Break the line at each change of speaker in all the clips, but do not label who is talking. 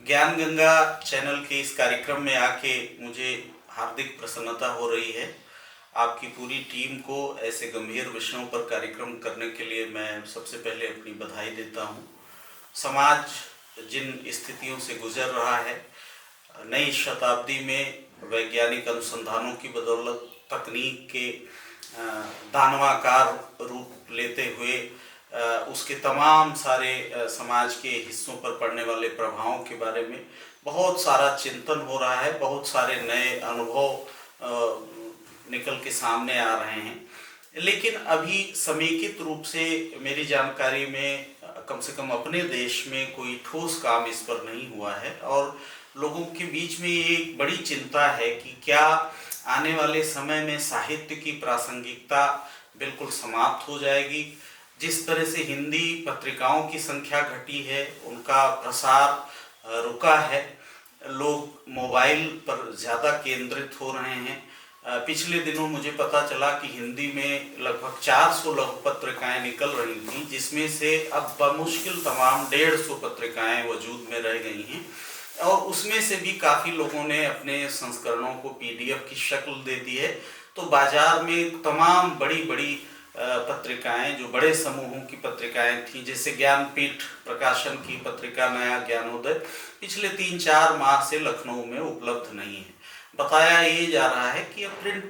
ज्ञान गंगा चैनल के इस कार्यक्रम में आके मुझे हार्दिक प्रसन्नता हो रही है। आपकी पूरी टीम को ऐसे गंभीर विषयों पर कार्यक्रम करने के लिए मैं सबसे पहले अपनी बधाई देता हूँ। समाज जिन स्थितियों से गुजर रहा है, नई शताब्दी में वैज्ञानिक अनुसंधानों की बदौलत तकनीक के दानवाकार रूप लेते हुए उसके तमाम सारे समाज के हिस्सों पर पड़ने वाले प्रभावों के बारे में बहुत सारा चिंतन हो रहा है। बहुत सारे नए अनुभव निकल के सामने आ रहे हैं, लेकिन अभी समेकित रूप से मेरी जानकारी में कम से कम अपने देश में कोई ठोस काम इस पर नहीं हुआ है। और लोगों के बीच में ये एक बड़ी चिंता है कि क्या आने वाले समय में साहित्य की प्रासंगिकता बिल्कुल समाप्त हो जाएगी। जिस तरह से हिंदी पत्रिकाओं की संख्या घटी है, उनका प्रसार रुका है, लोग मोबाइल पर ज़्यादा केंद्रित हो रहे हैं। पिछले दिनों मुझे पता चला कि हिंदी में लगभग 400 लघु पत्रिकाएं निकल रही थीं, जिसमें से अब बमुश्किल तमाम 150 पत्रिकाएं वजूद में रह गई हैं। और उसमें से भी काफ़ी लोगों ने अपने संस्करणों को पीडीएफ की शक्ल दे दी है। तो बाजार में तमाम बड़ी बड़ी पत्रिकाएं, जो बड़े समूहों की पत्रिकाएं थीं, जैसे ज्ञानपीठ प्रकाशन की पत्रिका नया ज्ञानोदय, पिछले 3-4 माह से लखनऊ में उपलब्ध नहीं है। बताया ये जा रहा है कि अब प्रिंट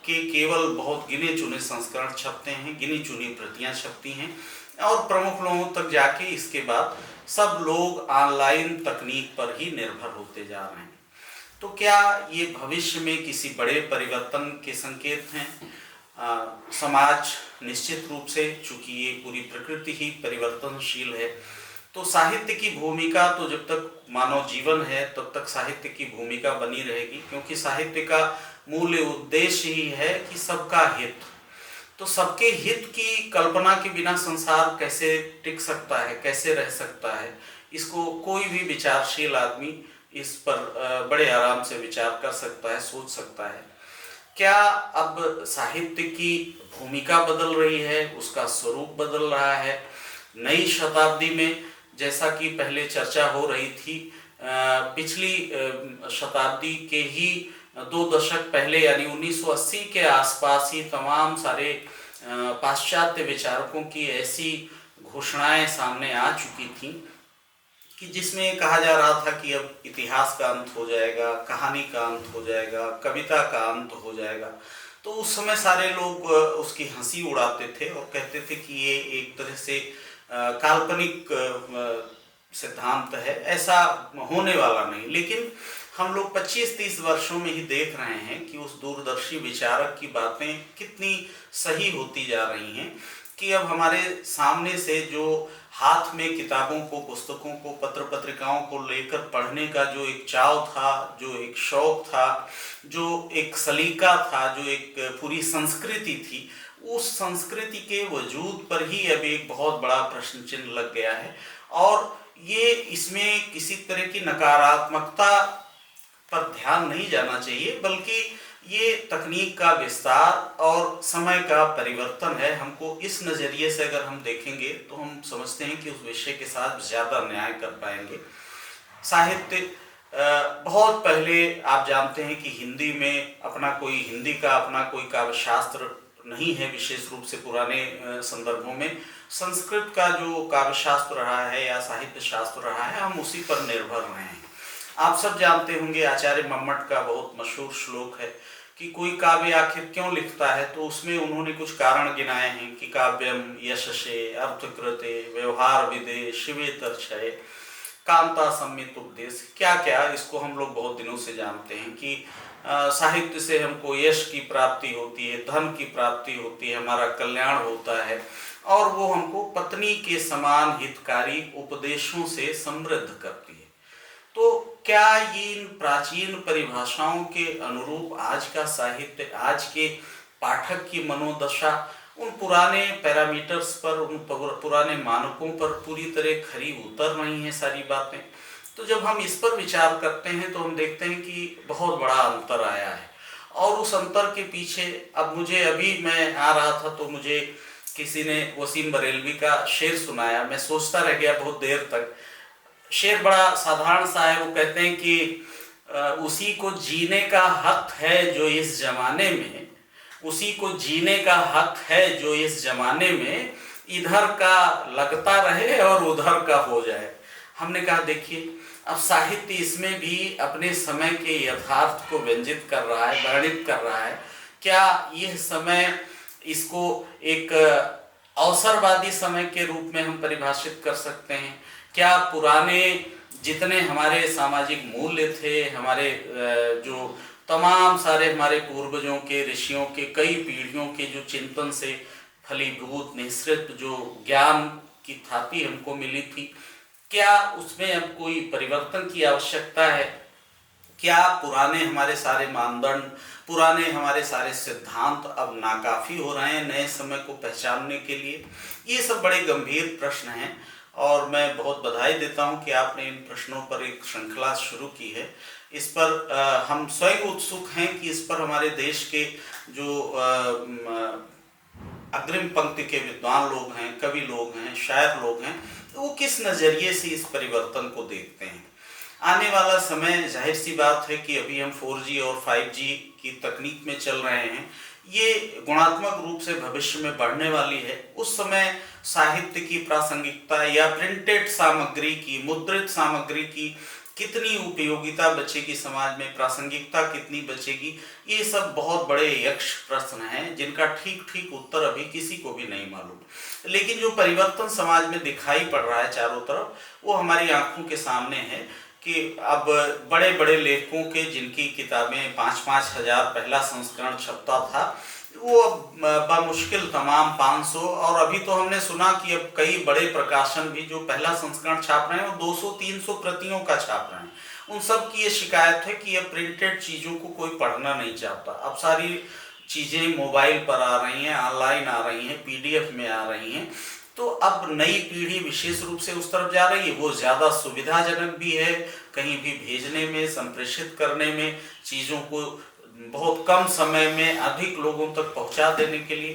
के केवल बहुत गिने चुने संस्करण छपते हैं, गिनी चुनी प्रतियां छपती हैं, और प्रमुख लोगों तक जाके इसके बाद सब लोग ऑनलाइन तकनीक पर ही निर्भर होते जा रहे हैं। तो क्या ये भविष्य में किसी बड़े परिवर्तन के संकेत हैं? समाज निश्चित रूप से, चूंकि ये पूरी प्रकृति ही परिवर्तनशील है, तो साहित्य की भूमिका तो जब तक मानव जीवन है तब तक साहित्य की भूमिका बनी रहेगी, क्योंकि साहित्य का मूल उद्देश्य ही है कि सबका हित। तो सबके हित की कल्पना के बिना संसार कैसे टिक सकता है, कैसे रह सकता है? इसको कोई भी विचारशील आदमी इस पर बड़े आराम से विचार कर सकता है, सोच सकता है। क्या अब साहित्य की भूमिका बदल रही है, उसका स्वरूप बदल रहा है? नई शताब्दी में, जैसा कि पहले चर्चा हो रही थी, पिछली शताब्दी के ही 2 दशक पहले यानी 1980 के आसपास ही तमाम सारे पाश्चात्य विचारकों की ऐसी घोषणाएं सामने आ चुकी थीं कि जिसमें कहा जा रहा था कि अब इतिहास का अंत हो जाएगा, कहानी का अंत हो जाएगा, कविता का अंत हो जाएगा। तो उस समय सारे लोग उसकी हंसी उड़ाते थे और कहते थे कि ये एक तरह से काल्पनिक सिद्धांत है, ऐसा होने वाला नहीं। लेकिन हम लोग 25-30 वर्षों में ही देख रहे हैं कि उस दूरदर्शी विचारक की बातें कितनी सही होती जा रही हैं कि अब हमारे सामने से जो हाथ में किताबों को, पुस्तकों को, पत्र पत्रिकाओं को लेकर पढ़ने का जो एक चाव था, जो एक शौक था, जो एक सलीका था, जो एक पूरी संस्कृति थी, उस संस्कृति के वजूद पर ही अब एक बहुत बड़ा प्रश्न चिन्ह लग गया है। और ये इसमें किसी तरह की नकारात्मकता पर ध्यान नहीं जाना चाहिए, बल्कि ये तकनीक का विस्तार और समय का परिवर्तन है। हमको इस नज़रिए से अगर हम देखेंगे तो हम समझते हैं कि उस विषय के साथ ज़्यादा न्याय कर पाएंगे। साहित्य बहुत पहले, आप जानते हैं कि हिंदी का अपना कोई काव्य शास्त्र नहीं है। विशेष रूप से पुराने संदर्भों में संस्कृत का जो काव्य शास्त्र रहा है या साहित्य शास्त्र रहा है, हम उसी पर निर्भर रहे हैं। आप सब जानते होंगे, आचार्य मम्मट का बहुत मशहूर श्लोक है कि कोई काव्य आखिर क्यों लिखता है, तो उसमें उन्होंने कुछ कारण गिनाए हैं कि काव्यम यशसे अर्थकृते व्यवहार विदे शिवेतर्क्षये कांता सम्मित उपदेश, क्या क्या। इसको हम लोग बहुत दिनों से जानते हैं कि साहित्य से हमको यश की प्राप्ति होती है, धन की प्राप्ति होती है, हमारा कल्याण होता है, और वो हमको पत्नी के समान हितकारी उपदेशों से समृद्ध करती है। तो क्या इन प्राचीन परिभाषाओं के अनुरूप आज का साहित्य, आज के पाठक की मनोदशा उन पुराने पैरामीटर्स पर, उन पुराने मानकों पर पूरी तरह खरी उतर रही हैं सारी बातें? तो जब हम इस पर विचार करते हैं तो हम देखते हैं कि बहुत बड़ा अंतर आया है। और उस अंतर के पीछे, अब मैं आ रहा था तो मुझे किसी ने वसीम बरेलवी का शेर सुनाया, मैं सोचता रह गया बहुत देर तक। शेर बड़ा साधारण सा है। वो कहते हैं कि उसी को जीने का हक है जो इस जमाने में, उसी को जीने का हक है जो इस जमाने में, इधर का लगता रहे और उधर का हो जाए। हमने कहा देखिए, अब साहित्य इसमें भी अपने समय के यथार्थ को व्यंजित कर रहा है, वर्णित कर रहा है। क्या यह समय, इसको एक अवसरवादी समय के रूप में हम परिभाषित कर सकते हैं? क्या पुराने जितने हमारे सामाजिक मूल्य थे, हमारे जो तमाम सारे हमारे पूर्वजों के, ऋषियों के, कई पीढ़ियों के जो चिंतन से फलीभूत निःसृत जो ज्ञान की थाती हमको मिली थी, क्या उसमें अब कोई परिवर्तन की आवश्यकता है? क्या पुराने हमारे सारे मानदंड, पुराने हमारे सारे सिद्धांत अब नाकाफी हो रहे हैं नए समय को पहचानने के लिए? ये सब बड़े गंभीर प्रश्न हैं और मैं बहुत बधाई देता हूं कि आपने इन प्रश्नों पर एक श्रृंखला शुरू की है। इस पर हम स्वयं उत्सुक हैं कि इस पर हमारे देश के जो अग्रिम पंक्ति के विद्वान लोग हैं, कवि लोग हैं, शायर लोग हैं, वो किस नज़रिए से इस परिवर्तन को देखते हैं। आने वाला समय, जाहिर सी बात है कि अभी हम 4G और 5G की तकनीक में चल रहे हैं, ये गुणात्मक रूप से भविष्य में बढ़ने वाली है। उस समय साहित्य की प्रासंगिकता या प्रिंटेड सामग्री की, मुद्रित सामग्री की कितनी उपयोगिता बचेगी समाज में, प्रासंगिकता कितनी बचेगी, ये सब बहुत बड़े यक्ष प्रश्न हैं जिनका ठीक ठीक उत्तर अभी किसी को भी नहीं मालूम। लेकिन जो परिवर्तन समाज में दिखाई पड़ रहा है चारों तरफ, वो हमारी आंखों के सामने है कि अब बड़े बड़े लेखकों के, जिनकी किताबें 5-5 हजार पहला संस्करण छपता था, वो बामुश्किल तमाम 500, और अभी तो हमने सुना कि अब कई बड़े प्रकाशन भी जो पहला संस्करण छाप रहे हैं वो 200-300 प्रतियों का छाप रहे हैं। उन सब की ये शिकायत है कि अब प्रिंटेड चीज़ों को कोई पढ़ना नहीं चाहता। अब सारी चीज़ें मोबाइल पर आ रही हैं, ऑनलाइन आ रही हैं, PDF में आ रही हैं। तो अब नई पीढ़ी विशेष रूप से उस तरफ जा रही है। वो ज़्यादा सुविधाजनक भी है, कहीं भी भेजने में, संप्रेषित करने में, चीज़ों को बहुत कम समय में अधिक लोगों तक पहुंचा देने के लिए।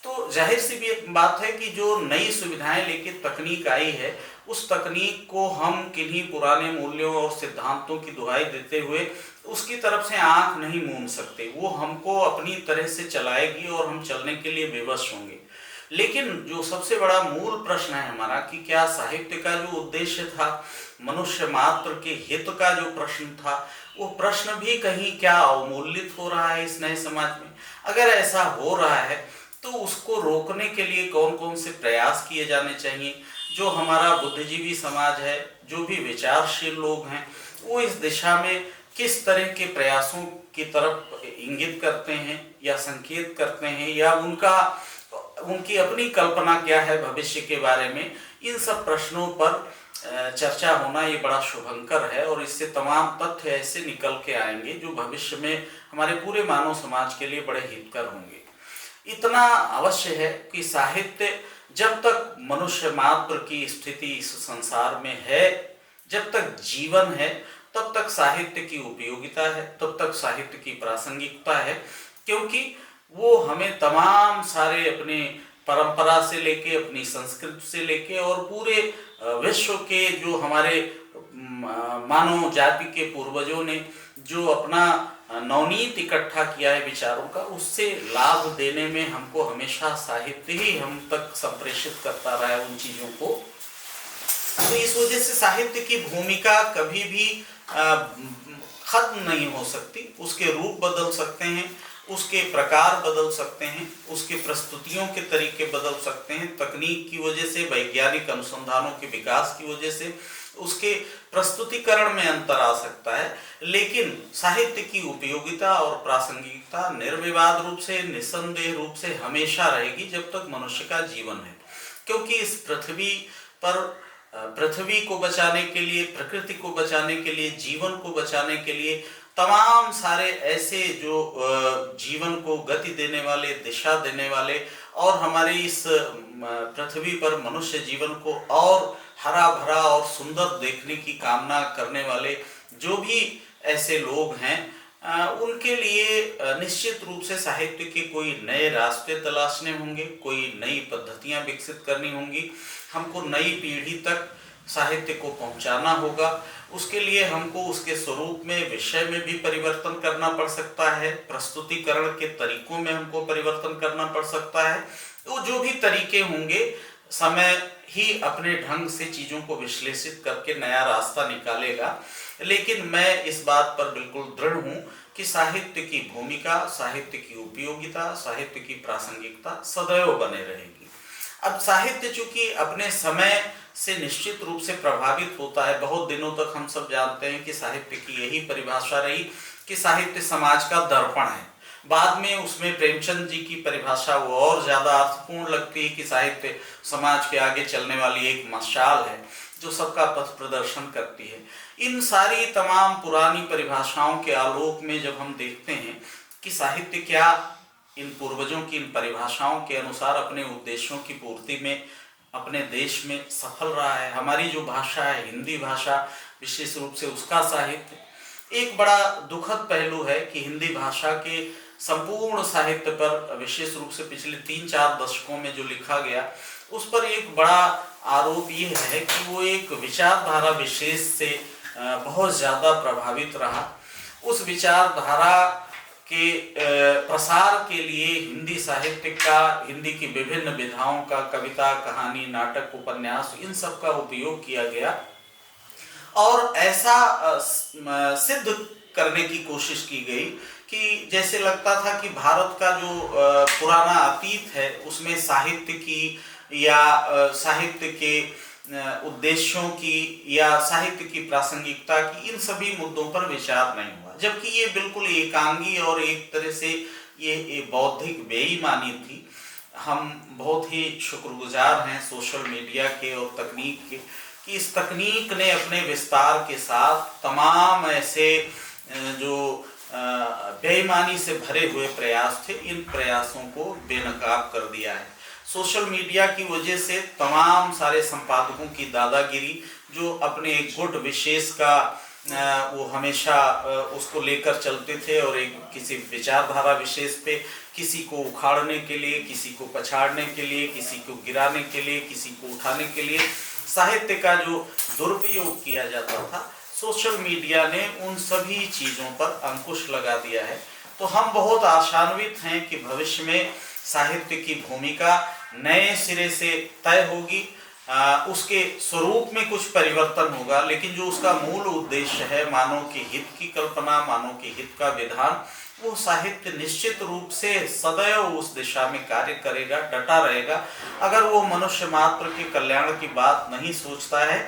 तो जाहिर सी भी बात है कि जो नई सुविधाएं लेके तकनीक आई है, उस तकनीक को हम किन्हीं पुराने मूल्यों और सिद्धांतों की दुहाई देते हुए उसकी तरफ से आंख नहीं मूंद सकते। वो हमको अपनी तरह से चलाएगी और हम चलने के लिए विवश होंगे। लेकिन जो सबसे बड़ा मूल प्रश्न है हमारा कि क्या साहित्य का जो उद्देश्य था, मनुष्य मात्र के हित का जो प्रश्न था, वो प्रश्न भी कहीं क्या अवमूल्यित हो रहा है इस नए समाज में? अगर ऐसा हो रहा है तो उसको रोकने के लिए कौन कौन से प्रयास किए जाने चाहिए? जो हमारा बुद्धिजीवी समाज है, जो भी विचारशील लोग हैं, वो इस दिशा में किस तरह के प्रयासों की तरफ इंगित करते हैं या संकेत करते हैं, या उनकी अपनी कल्पना क्या है भविष्य के बारे में? इन सब प्रश्नों पर चर्चा होना ये बड़ा शुभंकर है और इससे तमाम तथ्य ऐसे निकल के आएंगे जो भविष्य में हमारे पूरे मानव समाज के लिए बड़े हितकर होंगे। इतना अवश्य है कि साहित्य, जब तक मनुष्य मात्र की स्थिति इस संसार में है, जब तक जीवन है, तब तक साहित्य की उपयोगिता है, तब तक साहित्य की प्रासंगिकता है, क्योंकि वो हमें तमाम सारे अपने परंपरा से लेके, अपनी संस्कृति से लेके और पूरे विश्व के जो हमारे मानव जाति के पूर्वजों ने जो अपना नवनीत इकट्ठा किया है विचारों का, उससे लाभ देने में हमको हमेशा साहित्य ही हम तक संप्रेषित करता रहा है उन चीज़ों को। तो इस वजह से साहित्य की भूमिका कभी भी खत्म नहीं हो सकती। उसके रूप बदल सकते हैं, उसके प्रकार बदल सकते हैं, उसके प्रस्तुतियों के तरीके बदल सकते हैं, तकनीक की वजह से, वैज्ञानिक अनुसंधानों के विकास की वजह से उसके प्रस्तुतिकरण में अंतर आ सकता है। लेकिन साहित्य की उपयोगिता और प्रासंगिकता निर्विवाद रूप से, निस्संदेह रूप से हमेशा रहेगी जब तक मनुष्य का जीवन है। क्योंकि इस पृथ्वी पर पृथ्वी को बचाने के लिए, प्रकृति को बचाने के लिए, जीवन को बचाने के लिए तमाम सारे ऐसे जो जीवन को गति देने वाले, दिशा देने वाले और हमारी इस पृथ्वी पर मनुष्य जीवन को और हरा भरा और सुंदर देखने की कामना करने वाले जो भी ऐसे लोग हैं, उनके लिए निश्चित रूप से साहित्य के कोई नए रास्ते तलाशने होंगे, कोई नई पद्धतियां विकसित करनी होंगी। हमको नई पीढ़ी तक साहित्य को पहुंचाना होगा। उसके लिए हमको उसके स्वरूप में, विषय में भी परिवर्तन करना पड़ सकता है, प्रस्तुतिकरण के तरीकों में हमको परिवर्तन करना पड़ सकता है। तो जो भी तरीके होंगे, समय ही अपने ढंग से चीज़ों को विश्लेषित करके नया रास्ता निकालेगा। लेकिन मैं इस बात पर बिल्कुल दृढ़ हूँ कि साहित्य की भूमिका, साहित्य की उपयोगिता, साहित्य की प्रासंगिकता सदैव बने रहेगी। अब साहित्य चूंकि अपने समय से निश्चित रूप से प्रभावित होता है, बहुत दिनों तक हम सब जानते हैं कि साहित्य की यही परिभाषा रही कि साहित्य समाज का दर्पण है। बाद में उसमें प्रेमचंद जी की परिभाषा वो और ज़्यादा अर्थपूर्ण लगती है कि साहित्य समाज के आगे चलने वाली एक मशाल है जो सबका पथ प्रदर्शन करती है। इन सारी तमाम पुरानी परिभाषाओं के आलोक में जब हम देखते हैं कि साहित्य क्या इन पूर्वजों की इन परिभाषाओं के अनुसार अपने उद्देश्यों की पूर्ति में अपने देश में सफल रहा है, हमारी जो भाषा है हिंदी भाषा विशेष रूप से उसका साहित्य एक बड़ा दुखद पहलू है कि हिंदी भाषा के संपूर्ण साहित्य पर विशेष रूप से पिछले 3-4 दशकों में जो लिखा गया उस पर एक बड़ा आरोप ये है कि वो एक विचारधारा विशेष से बहुत ज़्यादा प्रभावित रहा। उस विचारधारा के प्रसार के लिए हिंदी साहित्य का, हिंदी की विभिन्न विधाओं का, कविता, कहानी, नाटक, उपन्यास, इन सब का उपयोग किया गया और ऐसा सिद्ध करने की कोशिश की गई कि जैसे लगता था कि भारत का जो पुराना अतीत है उसमें साहित्य की या साहित्य के उद्देश्यों की या साहित्य की प्रासंगिकता की, इन सभी मुद्दों पर विचार नहीं हुआ, जबकि ये बिल्कुल एकांगी और एक तरह से ये बौद्धिक बेईमानी थी। हम बहुत ही शुक्रगुजार हैं सोशल मीडिया के और तकनीक के कि इस तकनीक ने अपने विस्तार के साथ तमाम ऐसे जो बेईमानी से भरे हुए प्रयास थे, इन प्रयासों को बेनकाब कर दिया है। सोशल मीडिया की वजह से तमाम सारे संपादकों की दादागिरी जो अपने एक गुट विशेष का वो हमेशा उसको लेकर चलते थे और एक किसी विचारधारा विशेष पे किसी को उखाड़ने के लिए, किसी को पछाड़ने के लिए, किसी को गिराने के लिए, किसी को उठाने के लिए साहित्य का जो दुरुपयोग किया जाता था, सोशल मीडिया ने उन सभी चीज़ों पर अंकुश लगा दिया है। तो हम बहुत आशान्वित हैं कि भविष्य में साहित्य की भूमिका नए सिरे से तय होगी, उसके स्वरूप में कुछ परिवर्तन होगा, लेकिन जो उसका मूल उद्देश्य है मानव के हित की कल्पना, मानव के हित का विधान, वो साहित्य निश्चित रूप से सदैव उस दिशा में कार्य करेगा, डटा रहेगा। अगर वो मनुष्य मात्र के कल्याण की बात नहीं सोचता है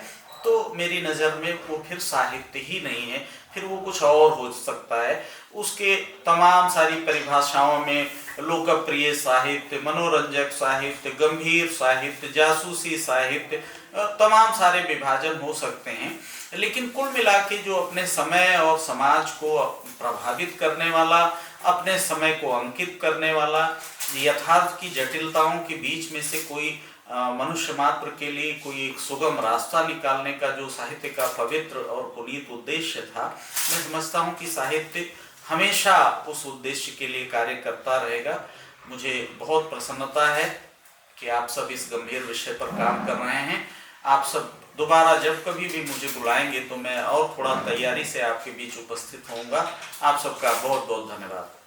तो मेरी नज़र में वो फिर साहित्य ही नहीं है, फिर वो कुछ और हो सकता है। उसके तमाम सारी परिभाषाओं में लोकप्रिय साहित्य, मनोरंजक साहित्य, गंभीर साहित्य, जासूसी साहित्य, तमाम सारे विभाजन हो सकते हैं, लेकिन कुल मिला के जो अपने समय और समाज को प्रभावित करने वाला, अपने समय को अंकित करने वाला, यथार्थ की जटिलताओं के बीच में से कोई मनुष्य मात्र के लिए कोई एक सुगम रास्ता निकालने का जो साहित्य का पवित्र और पुनीत उद्देश्य था, मैं समझता हूँ कि साहित्य हमेशा उस उद्देश्य के लिए कार्य करता रहेगा। मुझे बहुत प्रसन्नता है कि आप सब इस गंभीर विषय पर काम कर रहे हैं। आप सब दोबारा जब कभी भी मुझे बुलाएंगे तो मैं और थोड़ा तैयारी से आपके बीच उपस्थित होऊंगा। आप सबका बहुत बहुत धन्यवाद।